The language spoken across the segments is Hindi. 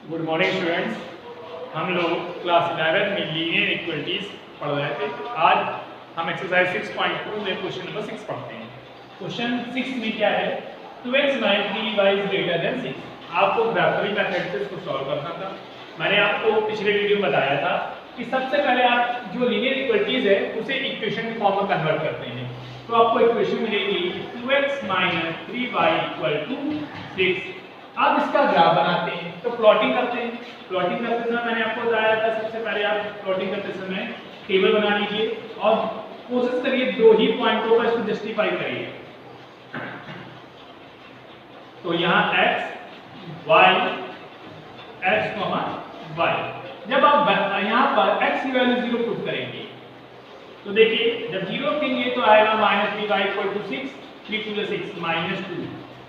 Good morning students. हम लोग क्लास 11 में लीनियर इक्वलिटीज पढ़ रहे थे। आज हम एक्सरसाइज 6.2 में क्वेश्चन नंबर 6 पढ़ते हैं। क्वेश्चन 6 में क्या है, 2x - 3y is greater than 6। आपको ग्राफिकल मेथड से इसको सॉल्व करना था। मैंने आपको पिछले वीडियो में बताया था कि सबसे पहले आप जो लीनियर इक्वलिटीज है उसे इक्वेशन के फॉर्म में कन्वर्ट करते हैं। तो आपको इक्वेशन मिलेगी 2x - 3y = 6। अब इसका ग्राफ बनाते हैं, तो प्लॉटिंग करते हैं। प्लॉटिंग करते समय मैंने आपको बताया था, सबसे पहले आप प्लॉटिंग करते समय टेबल बना लीजिए और कोशिश करिए दो ही पॉइंटों पर इसको जस्टिफाई करिए। तो यहाँ x y x, y। जब आप यहाँ पर x की वैल्यू 0 पुट करेंगे तो देखिए जब 0 रखेंगे तो आएगा -3y = 6, 3 × 6 -2।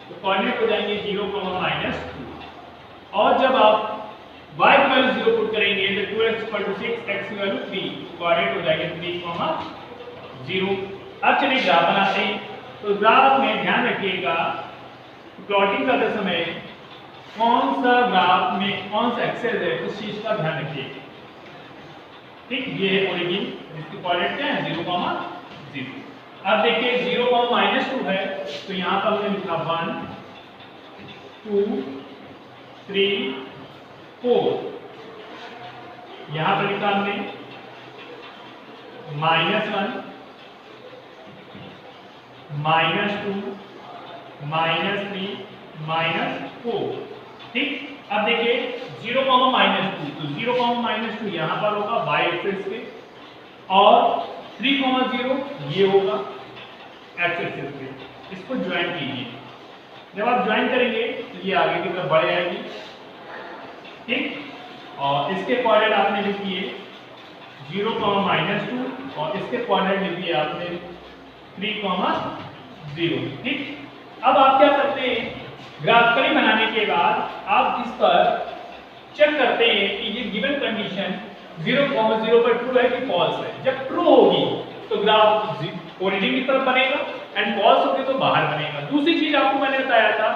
तो कोऑर्डिनेट हो जाएंगे 0, -2। और जब आप y की वैल्यू 0 पुट करेंगे तो 2x = 6, x की वैल्यू 3, कोऑर्डिनेट हो जाएंगे 3, 0। अब चलिए ग्राफ बनाते हैं। तो ग्राफ में ध्यान रखिएगा प्लॉटिंग करते समय कौन सा ग्राफ में कौन सा एक्सेस है उस चीज का ध्यान रखिएगा। ठीक, ये है ओरिजिन जिसकी कोऑर्डिनेट क्या है 0, 0। अब देखिए 0, -2 है तो यहाँ पर हमने लिखा 1 2 3 4। यहाँ पर लिखा हमने -1 -2 -3 -4। ठीक, अब देखिए 0, -2 तो 0, -2 यहाँ पर होगा y एक्सिस पे और 3, 0 ये होगा x एक्सिस पे। इसको ज्वाइन कीजिए। जब आप ज्वाइन करेंगे तो ये आगे की तरफ बढ़ जाएगी। ठीक, और इसके कोऑर्डिनेट आपने लिखिए 0, -2 और इसके कोऑर्डिनेट लिखिए आपने 3, 0। ठीक, अब आप क्या करते हैं, ग्राफिकली बनाने के बाद आप इस पर चेक करते हैं कि ये गिवन कंडीशन 0, 0 पर ट्रू है कि फॉल्स है। जब ट्रू होगी तो ग्राफ ओरिजिन की तरफ बनेगा एंड फॉल्स होगी तो बाहर बनेगा। दूसरी चीज आपको मैंने बताया था,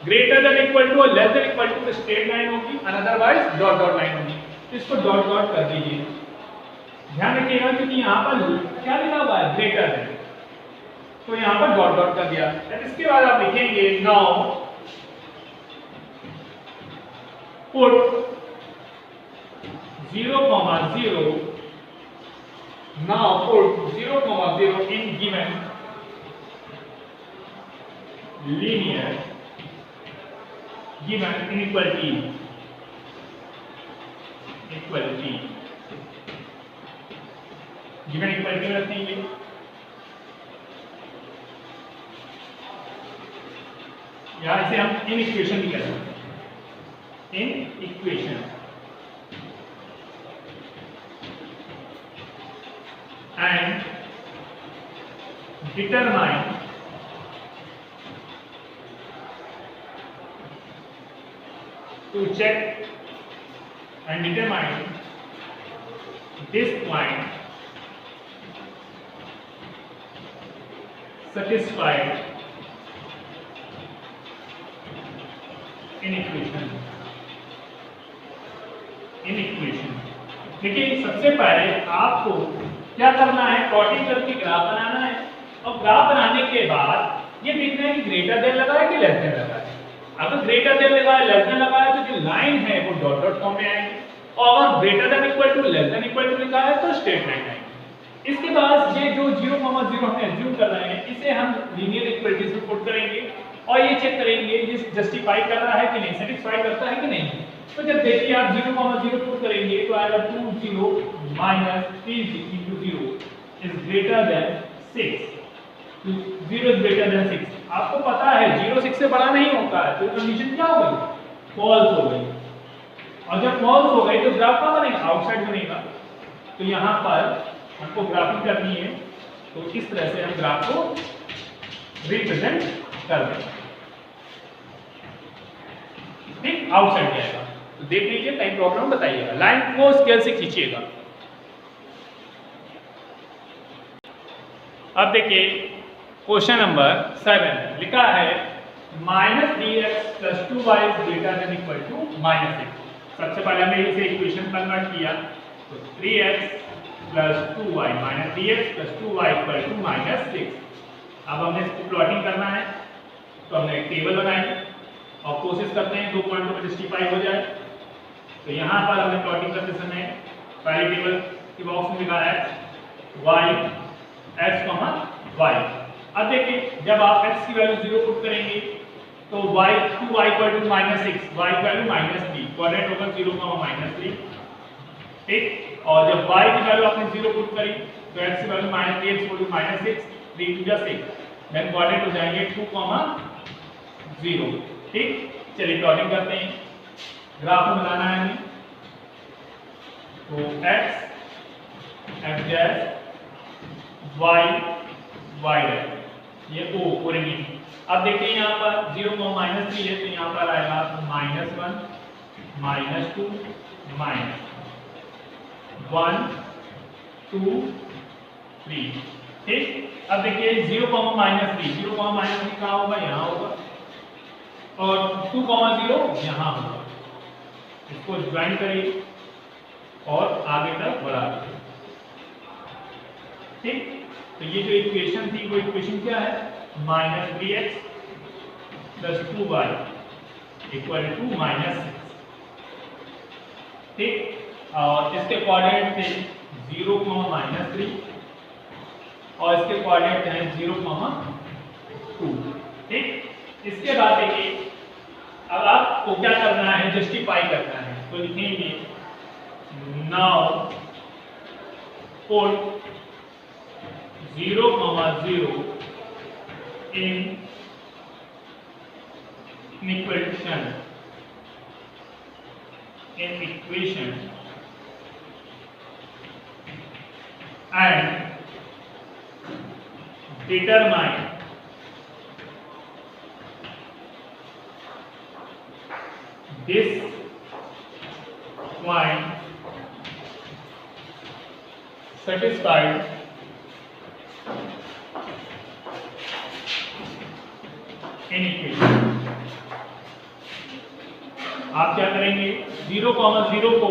ग्रेटर देन इक्वल टू और less than equal to straight line होगी, अदरवाइज डॉट डॉट लाइन होगी। तो इसको डॉट डॉट कर दीजिए। ध्यान रखिएगा क्योंकि यहाँ पर क्या लिखा हुआ है ग्रेटर देन, तो यहाँ पर डॉट डॉट कर दिया। इसके बाद आप लिखेंगे now put 0, 0 now put 0, 0 in given linear given inequality given equality में रखेंगे। या इसे हम इन इक्वेशन भी कहते हैं, in equation and determine to check and determine this point satisfied in equation। देखिए सबसे पहले आपको क्या करना है, प्लॉटिंग करके ग्राफ बनाना है और ग्राफ बनाने के बाद ये देखना है कि ग्रेटर देन लगा है कि लेस देन लगा है। अगर ग्रेटर देन लगा है, लेस देन लगा है तो जो लाइन है वो डॉट डॉट फॉर्म में आएगी और अगर greater than equal to less than equal to लिखा है तो स्ट्रेट लाइन आएगी। इसके बाद ये जो 0, 0 हम एज्यूम कर रहे हैं इसे हम लीनियर इक्वलिटीज में पुट करेंगे और ये चेक करेंगे ये जस्टिफाई कर रहा है कि नहीं, सेटिस्फाई करता है कि नहीं। तो जब देखिए आप 0, 0 पुट करेंगे तो आएगा 2, 0 -3 × 0 is greater than 6। 0 is greater than 6। आपको पता है 0 6 से बड़ा नहीं होता है, तो कंडीशन क्या हो गई, फॉल्स हो गई। और जब फॉल्स हो गई तो ग्राफ कहाँ बनेगा, आउटसाइड बनेगा। तो यहाँ पर हमको ग्राफिंग करनी है तो इस तरह से हम ग्राफ को रिप्रेजेंट कर देंगे। ठीक, आउटसाइड जाएगा। तो देख लीजिए, कहीं प्रॉब्लम बताइएगा, लाइन को स्केल से खींचिएगा। अब देखिए क्वेश्चन नंबर 7 लिखा है -3x + 2y > -6। सबसे पहले हमने इसे इक्वेशन कन्वर्ट किया, तो 3x plus 2y minus 3x plus 2y equal to minus 6। अब हमने इसको प्लॉटिंग करना है, तो हमने एक टेबल बनाई और कोशिश करते हैं 2 पॉइंटों पर जस्टिफाई हो जाए। तो यहाँ पर हमने प्लॉटिंग करते समय पहले टेबल के बॉक्स में लिखा है y x, y। अब देखिए जब आप x की वैल्यू 0 पुट करेंगे तो y 2y equal to minus 6, y की वैल्यू माइनस 3, कोऑर्डिनेट होगा 0, माइनस 3, ठीक। और जब y की वैल्यू आपने 0 पुट करी तो x की value minus 3 equal to minus 6, 3 to 6, then coordinate हो जाएंगे 2, 0, ठीक। चलिए प्लॉटिंग करते हैं, ग्राफ में बनाना है हमें, तो x x dash y y dash, ये o ओरिजिन। अब देखिए यहाँ पर 0, माइनस 3 है, तो यहाँ पर आएगा -1, -2, -1, 2, 3, ठीक। अब देखिए 0, माइनस 3, 0, माइनस 3 कहाँ होगा, यहाँ होगा, और 2, 0 यहाँ होगा। इसको ज्वाइन करिए और आगे तक बढ़ा दीजिए, ठीक। तो ये जो इक्वेशन थी वो इक्वेशन क्या है, -3x plus 2y equal to -6, ठीक। और इसके कोऑर्डिनेट थे 0, -3 और इसके कोऑर्डिनेट हैं 0, 2, ठीक। इसके बाद देखिए अब आपको क्या करना है, जस्टिफाई करना है, तो लिखेंगे now put 0, 0 in equation and determine this point satisfied in equation। आप क्या करेंगे, 0, 0 को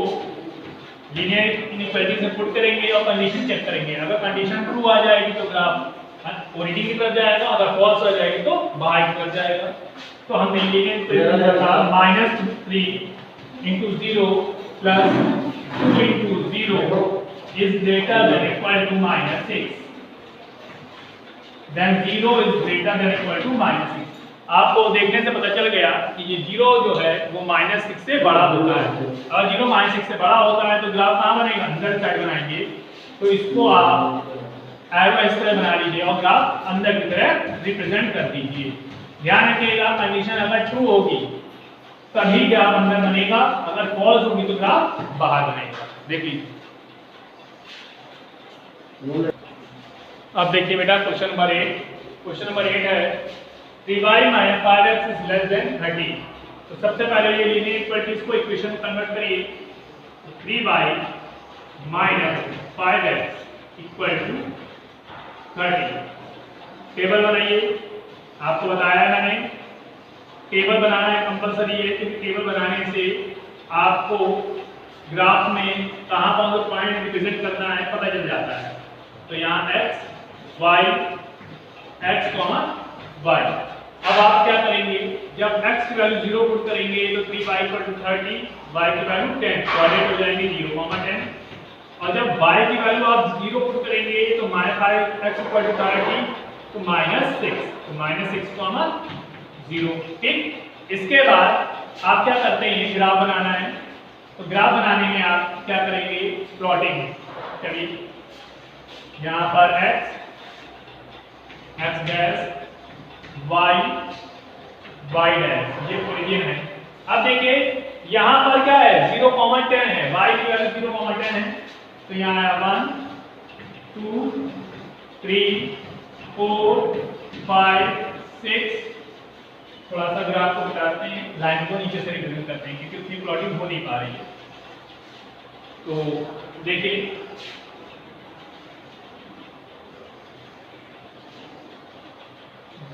लीनियर इनइक्वालिटी से पुट करेंगे और कंडीशन चेक करेंगे। अगर कंडीशन ट्रू आ जाएगी तो ग्राफ ओरिजिन की तरफ जाएगा, अगर फॉल्स हो जाएगी तो बाहर की तरफ जाएगा। तो हमने लीनियर इक्वेशन का -3 into 0 plus 2 into 0 is greater than equal to -6, then 0 is greater than equal to -6। आपको देखने से पता चल गया कि ये 0 जो है वो -6 से बड़ा होता है। अगर 0 -6 से बड़ा होता है तो ग्राफ कहाँ बनेगा, अंदर साइड बनाएंगे, तो इसको आप एरो इस तरह बना लीजिए और ग्राफ अंदर की तरह रिप्रेजेंट कर दीजिए। ध्यान रखिएगा कंडीशन अगर ट्रू होगी तभी ग्राफ अंदर बनेगा, अगर फॉल्स होगी तो ग्राफ बाहर बनेगा। देखिए अब देखिए बेटा क्वेश्चन नंबर 8 है 3y - 5x is less than 30। तो सबसे पहले ये लीनियर इक्वालिटीज को इक्वेशन में कन्वर्ट करिए, 3y - 5x equal to 30। Table बनाइए, आपको बताया मैंने टेबल बनाना है कंपलसरी है, क्योंकि टेबल बनाने से आपको ग्राफ में कहाँ कौन सा पॉइंट रिप्रेजेंट करना है पता चल जाता है। तो यहाँ x y x, y। अब आप क्या करेंगे, जब x की वैल्यू 0 पुट करेंगे तो 3y = 30, y की वैल्यू 10, कोऑर्डिनेट हो जाएंगे 0, 10। और जब y की वैल्यू आप 0 पुट करेंगे तो -5x = 30 तो -6, तो -6, 0, ठीक। इसके बाद आप क्या करते हैं, ग्राफ बनाना है, तो ग्राफ बनाने में आप क्या करेंगे, प्लॉटिंग। चलिए यहाँ पर x dash y y dash, ये ओरिजिन है। अब देखिए यहाँ पर क्या है, 0, 10 है, y की वैल्यू 0, 10 है, तो यहाँ आया 1 2 3 4 5 6। थोड़ा सा ग्राफ को मिटाते हैं, लाइन को नीचे से रिप्रेजेंट करते हैं क्योंकि उतनी प्लॉटिंग हो नहीं पा रही है। तो देखिए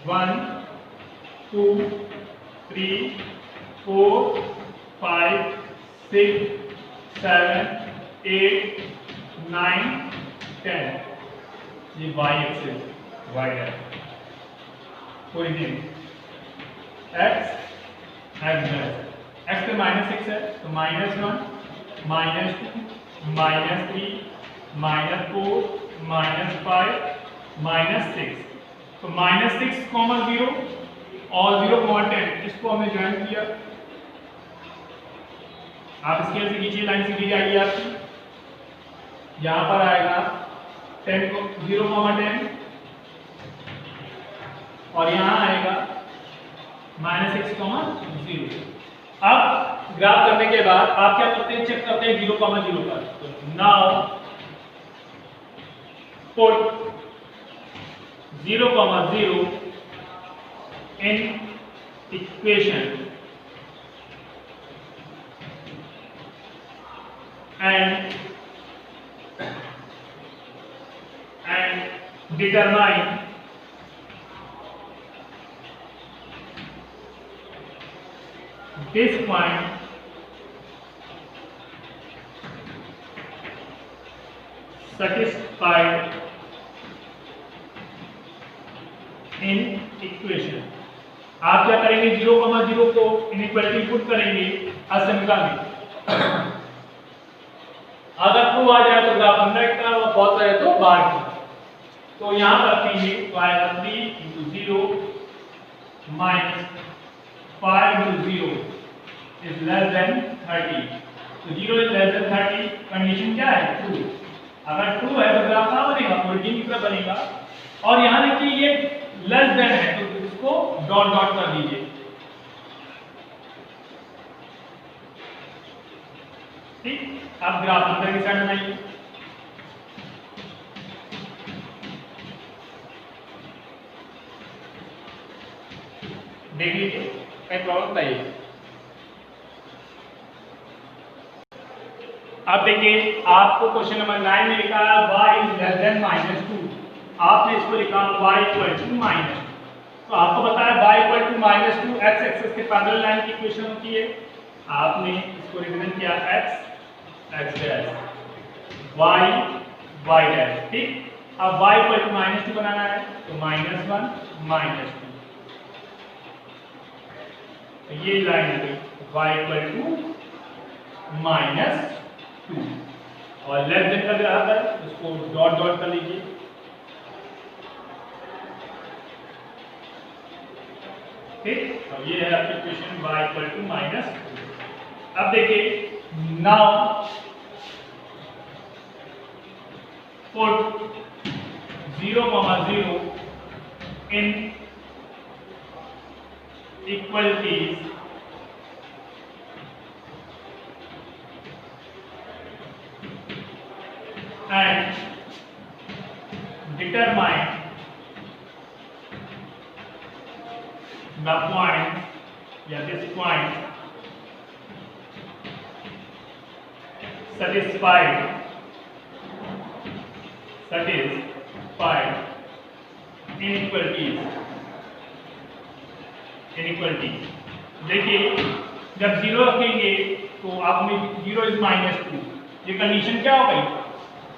वन 2 3 4 5 6 7 8 9 10, ये y एक्सिस y है, ओरिजिन x पे -6 है तो -1 -2 -3 -4 -5 -6, तो -6, 0 और 0, 10 इसको हमने ज्वाइन किया। आप स्केल से खींचिए, लाइन सीधी जाएगी आपकी, यहाँ पर आएगा 10 0, 10 और यहाँ आएगा -6, 0। अब ग्राफ करने के बाद आप क्या करते हैं, चेक करते हैं 0, 0 पर। तो now put 0, 0 in equation and determine this point satisfied in equation। आप क्या करेंगे, 0, 0 को इनइक्वालिटी पुट करेंगे असमीकरण में। अगर ट्रू आ जाए तो ग्राफ अंदर की तरफ और फॉल्स आए तो बाहर की तरफ। तो यहाँ पर रखेंगे तो आएगा 3 × 0 - 5 × 0 इज लेस देन 30। तो 0 इज लेस देन 30, कंडीशन क्या है, ट्रू। अगर ट्रू है तो ग्राफ कहाँ बनेगा, ओरिजिन की तरफ बनेगा। और यहाँ देखिए ये लेस देन है तो इसको डॉट डॉट कर दीजिए, ठीक। अब ग्राफ अंदर की साइड बनाइए, देख लीजिए कहीं प्रॉब्लम बताइए। अब देखिए आपको क्वेश्चन नंबर 9 में लिखा है y इज लेस देन -2, आपने इसको लिखा y इक्वल टू -2। तो आपको बताया y equal to -2 x axis के पैरेलल लाइन की इक्वेशन होती है। आपने इसको रिप्रेजेंट किया x डैश y डैश, ठीक। अब y इक्वल टू -2 बनाना है तो -1 -2, तो ये लाइन है y इक्वल टू -2 और लेस देन का ग्राफ है उसको डॉट डॉट कर लीजिए, ठीक। तो ये है आपकी इक्वेशन y इक्वल टू -2। अब देखिए now put 0, 0 in equalities and determine the point, this point satisfied inequality। देखिए जब 0 रखेंगे तो आपने 0 इज -2, ये कंडीशन क्या हो गई,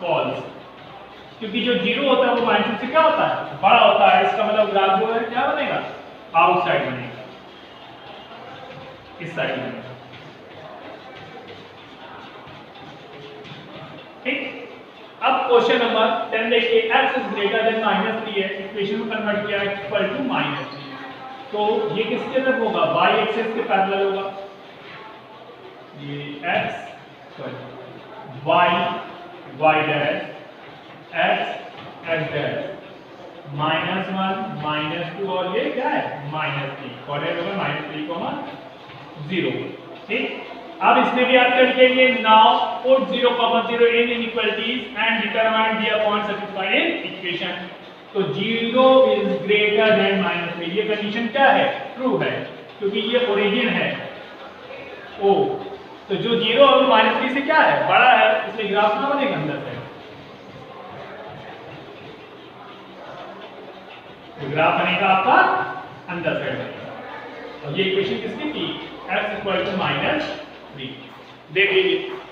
फॉल्स, क्योंकि जो 0 होता है वो -2 से क्या होता है, बड़ा होता है। इसका मतलब ग्राफ जो है क्या बनेगा, आउटसाइड बनेगा, इस साइड बनेगा, ठीक। अब क्वेश्चन नंबर 10 देखिए, x इज ग्रेटर देन -3 है, इक्वेशन में कन्वर्ट किया x इक्वल टू -3, तो ये किसके तरफ होगा, y एक्सिस के पैरेलल होगा। ये x y dash x dash -1 -2 और ये क्या है -3, कोऑर्डिनेट होगा -3, 0, ठीक। अब इसमें भी आप क्या लिखेंगे, now put 0, 0 in inequalities and determine the point satisfied in equation. तो 0 इज ग्रेटर देन -3, ये कंडीशन क्या है, ट्रू है, क्योंकि ये ओरिजिन है O। तो जो 0 और -3 से क्या है, बड़ा है, इसलिए ग्राफ ना बनेगा अंदर से, तो ग्राफ बनेगा आपका अंदर से। और ये इक्वेशन किसकी थी, x इक्वल टू -3। देख लीजिए